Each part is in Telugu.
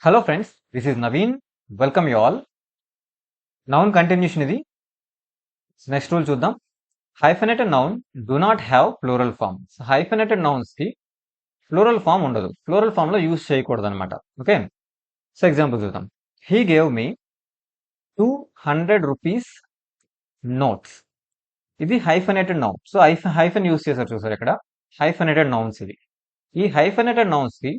Hello friends, this is Naveen. Welcome you all. Noun continuation ఇది. నెక్స్ట్ రూల్ చూద్దాం. Hyphenated noun do not have plural form. Hyphenated nouns కి ప్లూరల్ ఫామ్ ఉండదు. ప్లూరల్ ఫామ్ లో యూజ్ చేయకూడదు అనమాట. ఓకే, సో ఎగ్జాంపుల్ చూద్దాం. He gave me 200 rupees notes. ఇది hyphenated noun. So hyphen use చేశారు చూసారు ఇక్కడ. హైఫెనేటెడ్ నౌన్స్ ఇవి. ఈ హైఫెనేటెడ్ నౌన్స్ కి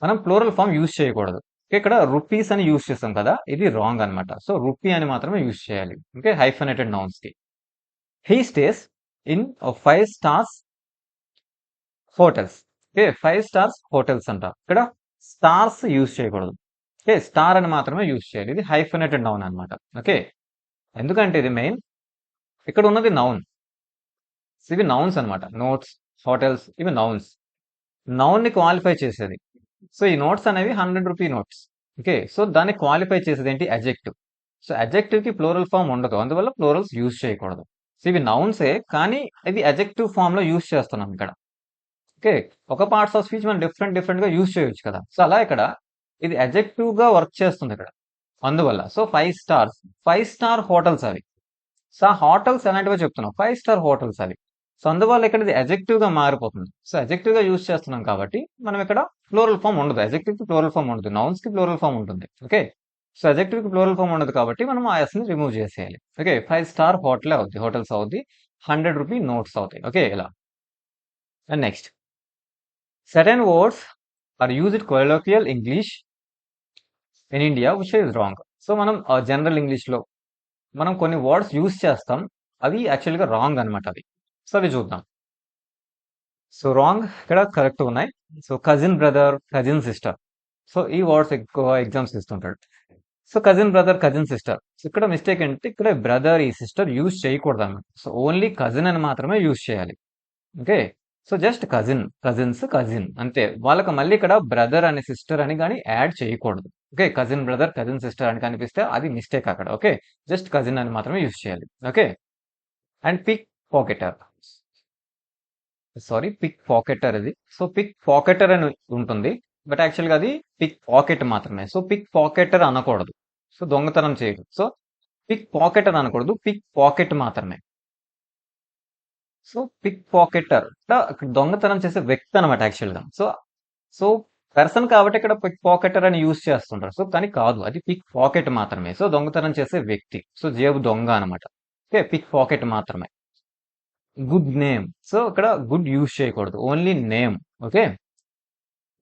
మనం ప్లూరల్ ఫామ్ యూజ్ చేయకూడదు. ఇక్కడ రూపీస్ అని యూజ్ చేస్తాం కదా, ఇది రాంగ్ అనమాట. సో రూపీ అని మాత్రమే యూజ్ చేయాలి. ఓకే, హైఫెనేటెడ్ నౌన్స్ కి. He stays in 5 stars hotels. Okay, 5 stars hotels అంట. ఇక్కడ స్టార్స్ యూజ్ చేయకూడదు. ఓకే, స్టార్ అని మాత్రమే యూజ్ చేయాలి. ఇది హైఫెనేటెడ్ నౌన్ అనమాట. ఓకే, ఎందుకంటే ఇది మెయిన్ ఇక్కడ ఉన్నది నౌన్. ఇవి నౌన్స్ అనమాట. నోట్స్, హోటల్స్, ఇవి నౌన్స్. నౌన్ ని క్వాలిఫై చేసేది. సో ఈ నోట్స్ అనేవి 100 రూపీ నోట్స్. ఓకే, సో దాన్ని క్వాలిఫై చేసేది ఏంటి? అడ్జెక్టివ్. సో అడ్జెక్టివ్ కి ప్లూరల్ ఫామ్ ఉండదు, అందువల్ల ప్లూరల్స్ యూజ్ చేయకూడదు. సో ఇవి నౌన్సే, కానీ ఇది అడ్జెక్టివ్ ఫామ్ లో యూజ్ చేస్తున్నాం ఇక్కడ. ఓకే, ఒక పార్ట్స్ ఆఫ్ స్పీచ్ మనం డిఫరెంట్ గా యూజ్ చేయొచ్చు కదా. సో అలా ఇక్కడ ఇది అడ్జెక్టివ్ గా వర్క్ చేస్తుంది ఇక్కడ, అందువల్ల. సో 5 స్టార్ హోటల్స్ అవి. సో ఆ హోటల్స్ ఎలాంటివో చెప్తున్నాం, 5 స్టార్ హోటల్స్ అవి. సో అందువల్ల ఇక్కడ ఇది అడ్జెక్టివ్ గా మారిపోతుంది. సో అడ్జెక్టివ్ గా యూజ్ చేస్తున్నాం కాబట్టి మనం ఇక్కడ ప్లూరల్ ఫామ్ ఉండదు. అడ్జెక్టివ్ కి ప్లూరల్ ఫామ్ ఉండదు, నౌన్స్ కి ప్లూరల్ ఫామ్ ఉంటుంది. ఓకే, సో అడ్జెక్టివ్ కి ప్లూరల్ ఫామ్ ఉండదు కాబట్టి మనం ఆ ఎస్ ని రిమూవ్ చేసేయాలి. ఓకే, 5 స్టార్ హోటల్ అవుద్ది, హోటల్స్ అవుద్ది, 100 రూపీ నోట్స్ అవుతాయి. ఓకే, ఇలా. And next, certain words are used colloquial English in India which is wrong. So మనం జనరల్ ఇంగ్లీష్ లో మనం కొన్ని వర్డ్స్ యూజ్ చేస్తాం, అవి యాక్చువల్ గా రాంగ్ అనమాట. అవి సో అవి చూద్దాం. సో రాంగ్ ఇక్కడ కరెక్ట్ ఉన్నాయి. So cousin brother, cousin sister. So ఈ వర్డ్స్ ఎక్కువ ఎగ్జామ్స్ ఇస్తుంటాడు. So cousin brother, cousin sister. So ఇక్కడ మిస్టేక్ ఏంటి, ఇక్కడ బ్రదర్, ఈ సిస్టర్ యూజ్ చేయకూడదు అన్నమాట. సో ఓన్లీ కజిన్ అని మాత్రమే యూజ్ చేయాలి. Okay, so just cousin, cousins, cousin అంతే. వాళ్ళకి మళ్ళీ ఇక్కడ బ్రదర్ అని, సిస్టర్ అని కానీ యాడ్ చేయకూడదు. Okay, cousin brother, cousin sister అని కనిపిస్తే అది మిస్టేక్ అక్కడ. ఓకే, జస్ట్ కజిన్ అని మాత్రమే యూజ్ చేయాలి. Okay, and pick pocketer. Sorry, pick pocketer ఇది. సో పిక్ పాకెటర్ అని ఉంటుంది, బట్ యాక్చువల్గా అది పిక్ పాకెట్ మాత్రమే. సో పిక్ పాకెటర్ అనకూడదు. సో దొంగతనం చేయదు. సో పిక్ పాకెటర్ అనకూడదు, పిక్ పాకెట్ మాత్రమే. సో పిక్ పాకెటర్ దొంగతనం చేసే వ్యక్తి అనమాట యాక్చువల్గా. సో సో పర్సన్ కాబట్టి ఇక్కడ పిక్ పాకెటర్ అని యూజ్ చేస్తుంటారు. సో కానీ కాదు, అది పిక్ పాకెట్ మాత్రమే. సో దొంగతనం చేసే వ్యక్తి, సో జేబు దొంగ అనమాట. ఓకే, పిక్ పాకెట్ మాత్రమే. Good name. సో ఇక్కడ గుడ్ యూజ్ చేయకూడదు, only name. Okay,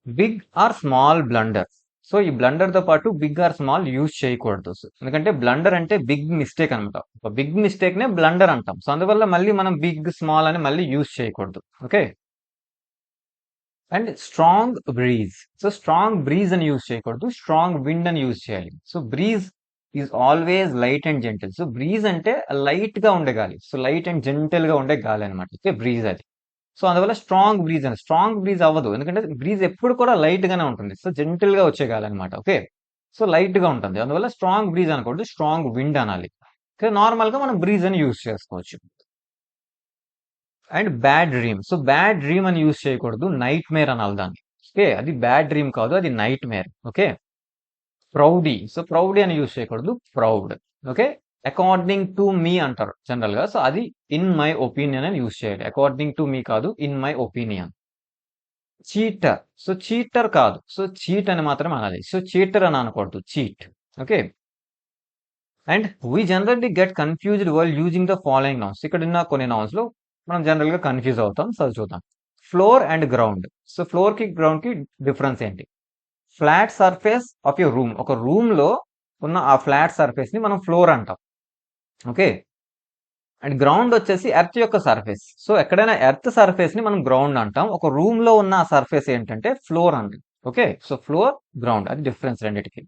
big or small blunder. So ఈ బ్లండర్ తో పాటు బిగ్ ఆర్ స్మాల్ యూజ్ చేయకూడదు. ఎందుకంటే బ్లండర్ అంటే బిగ్ మిస్టేక్ అనమాట. బిగ్ మిస్టేక్ నే బ్లండర్ అంటాం. సో అందువల్ల మళ్ళీ మనం బిగ్, స్మాల్ అని మళ్ళీ యూజ్ చేయకూడదు. Okay, and strong breeze. So strong breeze అని యూజ్ చేయకూడదు, స్ట్రాంగ్ విండ్ అని యూజ్ చేయాలి. So breeze is always light and gentle. So breeze అంటే లైట్ గా ఉండే గాలి. సో లైట్ అండ్ జెంటిల్ గా ఉండే గాలి అనమాట. ఓకే, బ్రీజ్ అది. సో అందువల్ల స్ట్రాంగ్ బ్రీజ్ అని, స్ట్రాంగ్ బ్రీజ్ అవ్వదు, ఎందుకంటే బ్రీజ్ ఎప్పుడు కూడా లైట్ గానే ఉంటుంది. సో జెంటిల్ గా వచ్చే గాలి అనమాట. ఓకే, సో లైట్ గా ఉంటుంది, అందువల్ల స్ట్రాంగ్ బ్రీజ్ అనకూడదు, స్ట్రాంగ్ విండ్ అనాలి. ఓకే, నార్మల్ గా మనం బ్రీజ్ అని యూజ్ చేసుకోవచ్చు. And bad dream. So bad dream అని యూజ్ చేయకూడదు, నైట్ మేర్ అనాలి దాన్ని. ఓకే, అది బ్యాడ్ డ్రీమ్ కాదు, అది నైట్ మేర్. ఓకే, ప్రౌడీ. సో ప్రౌడీ అని యూజ్ చేయకూడదు, proud. Okay, according to me అంటారు జనరల్ గా. సో అది ఇన్ మై ఒపీనియన్ అని యూజ్ చేయాలి. అకార్డింగ్ టు మీ కాదు, in my opinion. Cheater. So cheater కాదు, సో చీట్ అని మాత్రమే అనాలి. సో చీటర్ అని అనకూడదు, cheat. Okay, and we generally get confused while using the following nouns. ఇక్కడ ఉన్న కొన్ని నౌన్స్ లో మనం జనరల్ గా కన్ఫ్యూజ్ అవుతాం. సో అది చూద్దాం. Floor and ground. So floor కి గ్రౌండ్ కి డిఫరెన్స్ ఏంటి? Flat surface of your room. ఒక రూమ్ లో ఉన్న ఆ ఫ్లాట్ సర్ఫేస్ ని మనం ఫ్లోర్ అంటాం. ఓకే, అండ్ గ్రౌండ్ వచ్చేసి ఎర్త్ యొక్క సర్ఫేస్. సో ఎక్కడైనా ఎర్త్ సర్ఫేస్ ని మనం గ్రౌండ్ అంటాం, ఒక రూమ్ లో ఉన్న ఆ సర్ఫేస్ ఏంటంటే ఫ్లోర్ అంటాం. ఓకే, సో ఫ్లోర్, గ్రౌండ్, అది డిఫరెన్స్ రెండింటికి.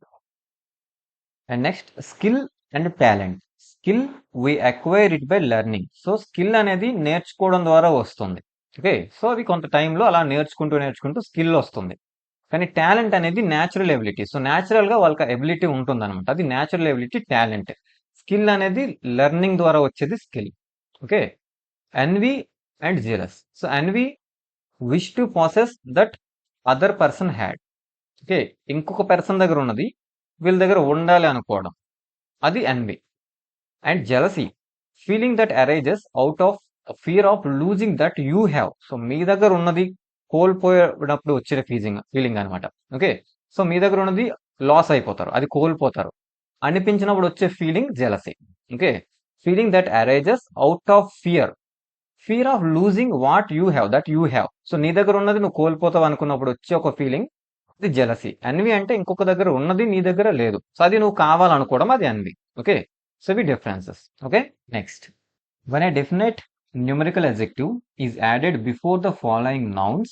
And next, skill and talent. Skill we acquire it by learning. So skill అనేది నేర్చుకోవడం ద్వారా వస్తుంది. ఓకే, సో అది కొంత టైంలో అలా నేర్చుకుంటూ స్కిల్ వస్తుంది. కానీ టాలెంట్ అనేది న్యాచురల్ ఎబిలిటీ. సో న్యాచురల్ గా వాళ్ళకి ఎబిలిటీ ఉంటుంది అనమాట, అది న్యాచురల్ ఎబిలిటీ, టాలెంట్. స్కిల్ అనేది లెర్నింగ్ ద్వారా వచ్చేది skill. Okay, envy and jealous. So envy wish to possess that other person had. Okay, ఇంకొక పర్సన్ దగ్గర ఉన్నది వీళ్ళ దగ్గర ఉండాలి అనుకోవడం, అది envy. And jealousy, feeling that arises out of fear of losing that you have. So మీ దగ్గర ఉన్నది కోల్పోయినప్పుడు వచ్చే ఫీలింగ్ అనమాట. ఓకే, సో మీ దగ్గర ఉన్నది లాస్ అయిపోతారు, అది కోల్పోతారు అనిపించినప్పుడు వచ్చే feeling jealousy. Okay, feeling that arises out of fear of losing what you have, that you have. So నీ దగ్గర ఉన్నది నువ్వు కోల్పోతావు అనుకున్నప్పుడు వచ్చే ఒక ఫీలింగ్, ఇది జెలసీ. ఎన్వి అంటే ఇంకొక దగ్గర ఉన్నది నీ దగ్గర లేదు, సో అది నువ్వు కావాలనుకోవడం, అది ఎన్వి. ఓకే, సో ఇవి differences. Okay, next, when a definite numerical adjective is added before the following nouns,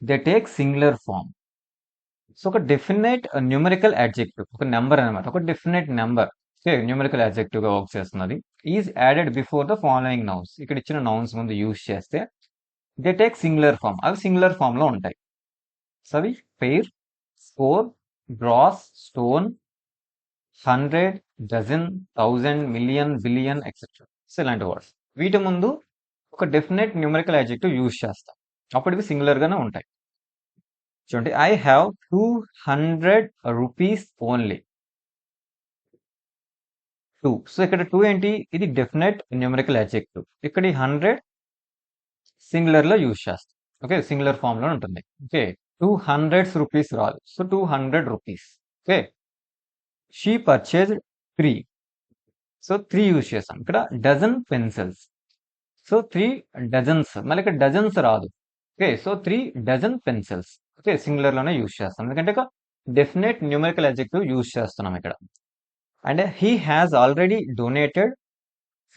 they take singular form. So ఒక డెఫినెట్ న్యూమరికల్ అడ్జెక్టివ్, ఒక నెంబర్ అనమాట, ఒక డెఫినెట్ నెంబర్ న్యూమరికల్ అడ్జెక్టివ్ గా వర్క్ చేస్తున్నది, is added before the following nouns. ఇక్కడ ఇచ్చిన నౌన్స్ ముందు యూజ్ చేస్తే దే టేక్ సింగులర్ ఫామ్, అవి సింగులర్ ఫామ్ లో ఉంటాయి. సో అవి pair, score, gross, stone, 100, dozen, 1000, million, billion, etcetera. So ఇలాంటి వర్డ్స్ వీటి ముందు ఒక డెఫినెట్ న్యూమరికల్ అడ్జెక్టివ్ యూజ్ చేస్తాం, అప్పుడు ఇవి సింగులర్ గానే ఉంటాయి. చూడండి, I have 200 rupees only. 2, so ఇక్కడ 2 ఏంటి, ఇది డెఫినెట్ న్యూమరికల్ అడ్జెక్టివ్. ఇక్కడ ఈ 100 సింగులర్ లో యూజ్ చేస్తాం. ఓకే, సింగులర్ ఫామ్ లో ఉంటుంది. ఓకే, 200 రూపీస్ రాదు, so 200 rupees. Okay, she purchased 3, so 3 use చేస్తాం. ఇక్కడ డజన్ పెన్సిల్స్, సో 3 డజన్స్, మళ్ళీ ఇక్కడ డజన్స్ రాదు. Okay, so 3 dozen pencils. Okay, singular లోనే యూజ్ చేస్తాం, ఎందుకంటే ఒక డెఫినెట్ న్యూమరికల్ అడ్జెక్టివ్ యూజ్ చేస్తున్నాం ఇక్కడ. And he has already donated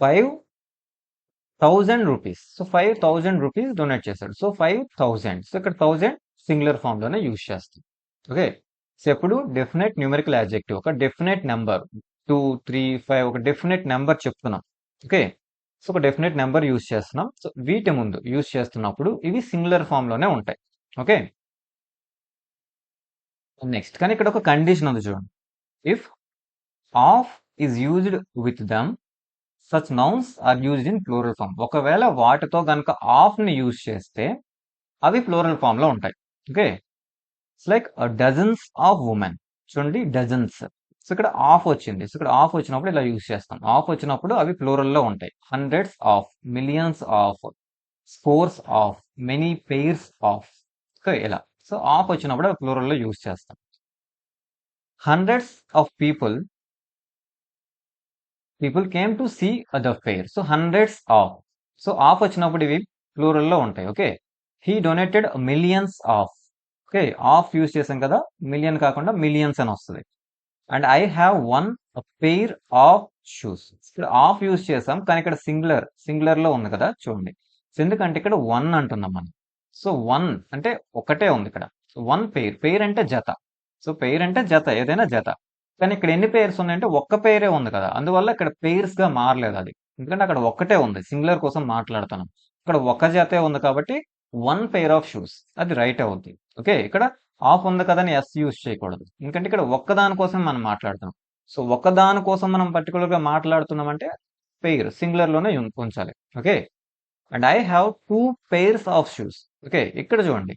5,000 rupees, so 5,000 rupees donate చేశాడు, సో 5,000. సో ఇక్కడ 1000 సింగులర్ ఫామ్ లోనే యూజ్ చేస్తాం. ఓకే, సో ఎప్పుడు డెఫినెట్ న్యూమరికల్ అడ్జెక్టివ్, ఒక డెఫినెట్ నెంబర్ 2, 3, 5, ఒక డెఫినెట్ నెంబర్ చెప్తున్నాం. ఓకే, సో ఒక డెఫినెట్ నెంబర్ యూజ్ చేస్తున్నాం, సో వీటి ముందు యూజ్ చేస్తున్నప్పుడు ఇవి సింగులర్ ఫామ్ లోనే ఉంటాయి. ఓకే, నెక్స్ట్, కానీ ఇక్కడ ఒక కండిషన్ ఉంది చూడండి, if of is used with them such nouns are used in plural form. ఒకవేళ వాటితో గనుక ఆఫ్ ని యూజ్ చేస్తే అవి ప్లూరల్ ఫామ్ లో ఉంటాయి. Okay, it's like dozens of women. చూడండి, డజన్స్, సో ఇక్కడ ఆఫ్ వచ్చింది, సో ఇక్కడ ఆఫ్ వచ్చినప్పుడు ఇలా యూజ్ చేస్తాం. ఆఫ్ వచ్చినప్పుడు అవి ప్లూరల్ లో ఉంటాయి. Hundreds of, millions of, scores of, many pairs of. Okay, ఇలా. సో ఆఫ్ వచ్చినప్పుడు అవి ప్లూరల్ లో యూజ్ చేస్తాం. Hundreds of people came to see the fair, so hundreds of. So of వచ్చినప్పుడు ఇవి ప్లూరల్ లో ఉంటాయి. Okay, he donated millions of. Okay, of use చేసాం కదా, మిలియన్ కాకుండా మిలియన్స్ అని వస్తుంది. And I have 1 pair of shoes. ఇక్కడ ఆఫ్ యూజ్ చేసాం, కానీ ఇక్కడ సింగులర్ లో ఉంది కదా, చూడండి. సో ఎందుకంటే ఇక్కడ 1 అంటున్నాం మనం, సో 1 అంటే ఒకటే ఉంది ఇక్కడ. సో 1 పెయిర్ అంటే జత, సో పెయిర్ అంటే జత, ఏదైనా జత. కానీ ఇక్కడ ఎన్ని పెయిర్స్ ఉన్నాయంటే ఒక్క పెయిరే ఉంది కదా, అందువల్ల ఇక్కడ పెయిర్స్ గా మారలేదు అది, ఎందుకంటే అక్కడ ఒక్కటే ఉంది, సింగులర్ కోసం మాట్లాడుతున్నాం. ఇక్కడ ఒక జతే ఉంది కాబట్టి 1 పెయిర్ ఆఫ్ షూస్, అది రైట్ అవుద్ది. ఓకే, ఇక్కడ ఆఫ్ ఉంది కదా అని ఎస్ యూజ్ చేయకూడదు, ఎందుకంటే ఇక్కడ ఒక్కదాని కోసం మనం మాట్లాడుతున్నాం. సో ఒక్కదాని కోసం మనం పర్టికులర్ గా మాట్లాడుతున్నాం అంటే పెయిర్ సింగులర్ లోనే ఉంచాలి. Okay, and I have 2 pairs of shoes. Okay, ఇక్కడ చూడండి,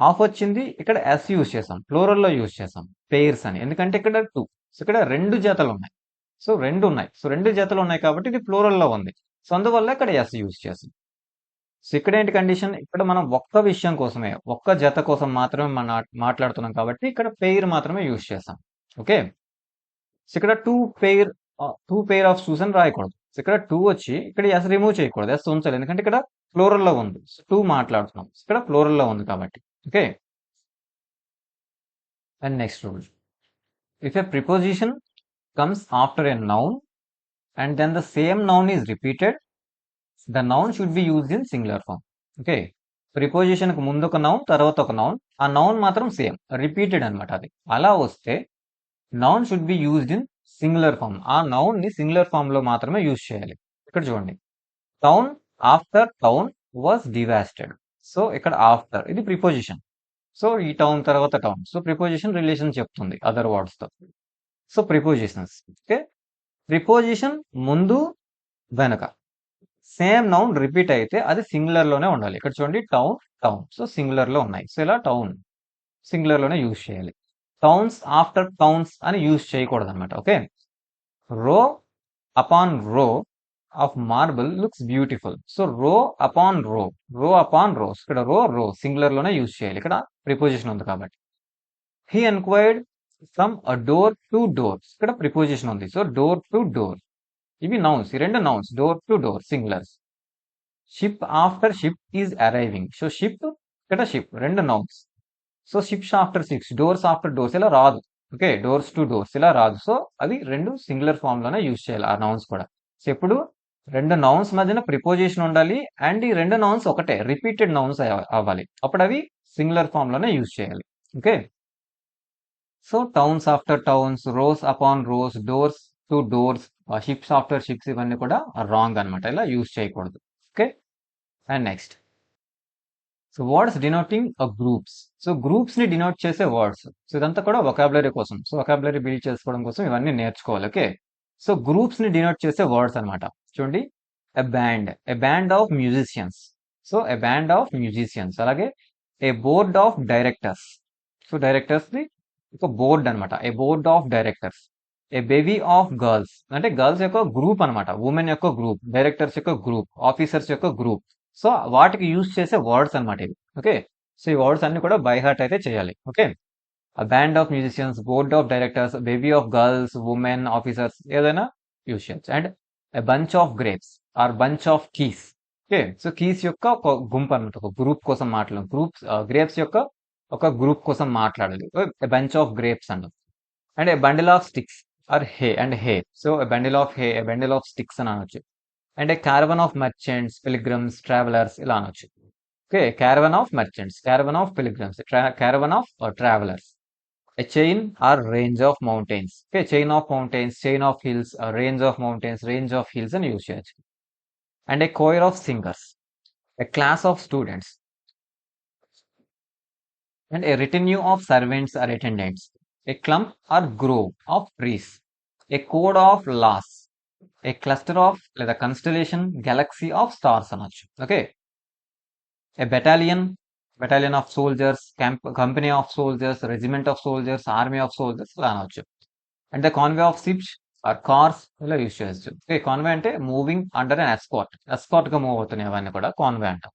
ఆఫ్ వచ్చింది, ఇక్కడ ఎస్ యూజ్ చేసాం, ప్లూరల్ లో యూజ్ చేసాం పెయిర్స్ అని, ఎందుకంటే ఇక్కడ 2, సో ఇక్కడ 2 జతలు ఉన్నాయి, సో 2 ఉన్నాయి, సో 2 జతలు ఉన్నాయి కాబట్టి ఇది ప్లూరల్ లో ఉంది, సో అందువల్ల ఇక్కడ ఎస్ యూజ్ చేసాం. సో ఇక్కడ ఏంటి కండిషన్, ఇక్కడ మనం ఒక్క విషయం కోసమే, ఒక్క జత కోసం మాత్రమే మనం మాట్లాడుతున్నాం కాబట్టి ఇక్కడ పెయిర్ మాత్రమే యూజ్ చేసాం. ఓకే, సో ఇక్కడ 2 పెయిర్ ఆఫ్ షూస్ అని రాయకూడదు, సో ఇక్కడ 2 వచ్చి ఇక్కడ ఎస్ రిమూవ్ చేయకూడదు, ఎస్ ఉంచాలి, ఎందుకంటే ఇక్కడ ప్లూరల్ లో ఉంది, సో 2 మాట్లాడుతున్నాం, ఇక్కడ ప్లూరల్ లో ఉంది కాబట్టి. Okay, and next rule, if a preposition comes after a noun and then the same noun is repeated, the noun should be used in singular form. Okay, preposition కు ముందు ఒక నౌన్, తర్వాత ఒక నౌన్, ఆ నౌన్ మాత్రం సేమ్ రిపీటెడ్ అనమాట. అది అలా వస్తే noun should be used in singular form, ఆ నౌన్ ని సింగులర్ ఫామ్ లో మాత్రమే యూజ్ చేయాలి. ఇక్కడ చూడండి, town after town was devastated. So ఇక్కడ ఆఫ్టర్ ఇది ప్రిపోజిషన్, సో ఈ టౌన్ తర్వాత టౌన్, సో ప్రిపోజిషన్ రిలేషన్ చెప్తుంది అదర్ వర్డ్స్ తో. So prepositions. ఓకే, ప్రిపోజిషన్ ముందు వెనక సేమ్ నౌన్ రిపీట్ అయితే అది సింగులర్ లోనే ఉండాలి. ఇక్కడ చూడండి, టౌన్, సో సింగులర్ లో ఉన్నాయి, సో ఇలా టౌన్, సింగులర్ లోనే యూజ్ చేయాలి. టౌన్స్ ఆఫ్టర్ టౌన్స్ అని యూజ్ చేయకూడదు అనమాట. ఓకే, రో అపాన్ రో of marble looks beautiful. So రో అపాన్ రో, రో అపాన్ రోస్, ఇక్కడ రో సింగులర్ లోనే యూజ్ చేయాలి, ఇక్కడ ప్రిపోజిషన్ ఉంది కాబట్టి. He enquired from a door to door, ఇక్కడ ప్రిపోజిషన్ ఉంది. సో డోర్ టు డోర్, ఇవి నౌన్స్, ఈ రెండు nouns, door to door singulars. Ship after ship is arriving. So ship, ఇక్కడ షిప్, రెండు nouns. So ships after ships, doors after doors ఇలా రాదు. ఓకే, డోర్స్ టు డోర్స్ ఇలా రాదు. సో అవి రెండు సింగులర్ ఫామ్ లోనే యూజ్ చేయాలి ఆ నౌన్స్ కూడా. సో ఎప్పుడు రెండు నౌన్స్ మధ్యన ప్రిపోజిషన్ ఉండాలి అండ్ ఈ రెండు నౌన్స్ ఒకటే రిపీటెడ్ నౌన్స్ అవ్వాలి, అప్పుడు అవి సింగులర్ ఫామ్ లోనే యూజ్ చేయాలి. Okay, so towns after towns, rows upon rows, doors to doors, ships after ships, ఇవన్నీ కూడా రాంగ్ అనమాట, ఇలా యూజ్ చేయకూడదు. Okay, and next, so words denoting groups. So groups ని డినోట్ చేసే వర్డ్స్. సో ఇదంతా కూడా వొకాబులరీ కోసం, సో వొకాబులరీ బిల్డ్ చేసుకోవడం కోసం ఇవన్నీ నేర్చుకోవాలి. ఓకే, సో గ్రూప్స్ ని డినోట్ చేసే వర్డ్స్ అనమాట. చూడండి, a band of musicians. So a band of musicians. అలాగే a board of directors. So directors ది ఒక బోర్డ్ అనమాట, a board of directors. A bevy of girls, అంటే గర్ల్స్ యొక్క గ్రూప్ అనమాట, ఉమెన్ యొక్క గ్రూప్, డైరెక్టర్స్ యొక్క గ్రూప్, ఆఫీసర్స్ యొక్క గ్రూప్. సో వాటికి యూజ్ చేసే వర్డ్స్ అనమాట ఇవి. ఓకే, సో ఈ వర్డ్స్ అన్ని కూడా బై హార్ట్ అయితే చేయాలి. Okay, a band of musicians, board of directors, baby of girls, women, officers, ఏదైనా యూజ్ చేయొచ్చు. And a bunch of grapes or bunch of keys. Okay, so keys యొక్క ఒక గుంపు అనమాట, ఒక గ్రూప్ కోసం మాట్లాడాలి. గ్రూప్స్, గ్రేప్స్ యొక్క ఒక గ్రూప్ కోసం మాట్లాడాలి. a bunch of grapes అన్న. And a bundle of sticks or hay, and hay. So a bundle of hay, a bundle of sticks అని అనొచ్చు. And a caravan of merchants, pilgrims, travelers ఇలా అనొచ్చు. Okay, caravan of merchants, caravan of pilgrims, caravan of travelers. A chain or range of mountains. Okay, chain of mountains, chain of hills, a range of mountains, range of hills and usage. And a choir of singers, a class of students, and a retinue of servants or attendants, a clump or grove of trees, a code of laws, a cluster of, like a constellation, galaxy of stars అనొచ్చు. Okay, a battalion of soldiers, company of soldiers, regiment of soldiers, army of soldiers ఇలా అనొచ్చు. And the convoy of ships or cars ఇలా యూజ్ చేయొచ్చు. ఓకే, కాన్వే అంటే మూవింగ్ అండర్ అన్ ఎస్కార్ట్ గా మూవ్ అవుతున్నాయి, అవన్నీ కూడా కాన్వే అంటాం.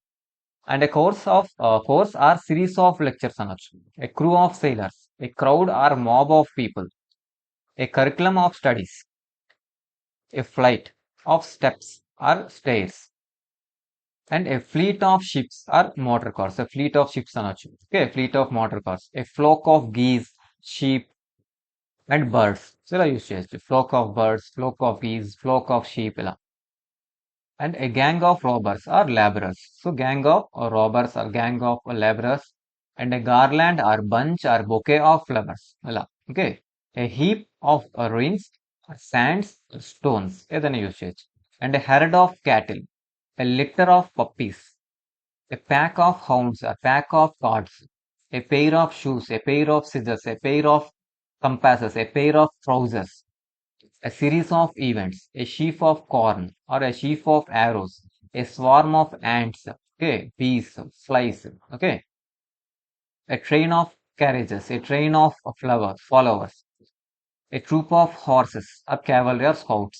And a course or series of lectures అనొచ్చు. A crew of sailors, a crowd or mob of people, a curriculum of studies, a flight of steps or stairs. And a fleet of ships or motor cars, a fleet of ships అనొచ్చు. Okay, fleet of motor cars. A flock of geese, sheep and birds, so ఇలా యూజ్ చేయొచ్చు. Flock of birds, flock of geese, flock of sheep ఇలా. And a gang of robbers or labourers. So gang of robbers or gang of labourers. And a garland or bunch or bouquet of flowers ఇలా. Okay, a heap of ruins, sands, stones ఏదైనా యూజ్ చేయొచ్చు. And a herd of cattle, a litter of puppies, A pack of hounds, a pack of cards, a pair of shoes, a pair of scissors, a pair of compasses, a pair of trousers, a series of events, a sheaf of corn or a sheaf of arrows, a swarm of ants, okay, bees, flies, okay, a train of carriages, a train of followers, a troop of horses or cavalry or scouts,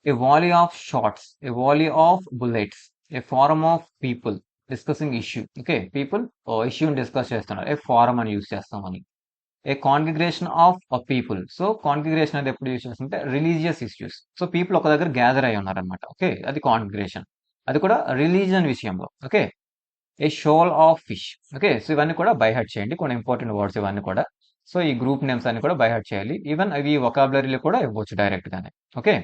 a volley of shots, a volley of bullets, a forum of people discussing issue. Okay, people issue discuss చేస్తున్నారు, ఏ ఫారం అని యూజ్ చేస్తామని. ఏ కాన్గ్రిగేషన్ ఆఫ్ పీపుల్. సో కాన్గ్రిగేషన్ అనేది ఎప్పుడు యూజ్ చేస్తుంటే రిలీజియస్ ఇష్యూస్. సో పీపుల్ ఒక దగ్గర గ్యాదర్ అయి ఉన్నారనమాట. ఓకే, అది కాన్గ్రిగేషన్, అది కూడా రిలీజియన్ విషయంలో. Okay, A shawl of fish. Okay, so ఇవన్నీ కూడా బై హార్ట్ చేయండి, కొన్ని ఇంపార్టెంట్ వర్డ్స్ ఇవన్నీ కూడా. సో ఈ గ్రూప్ నేమ్స్ అన్ని కూడా బై హార్ట్ చేయాలి. ఈవెన్ అవి వొకాబులరీలో కూడా ఇవ్వచ్చు డైరెక్ట్ గానే. ఓకే,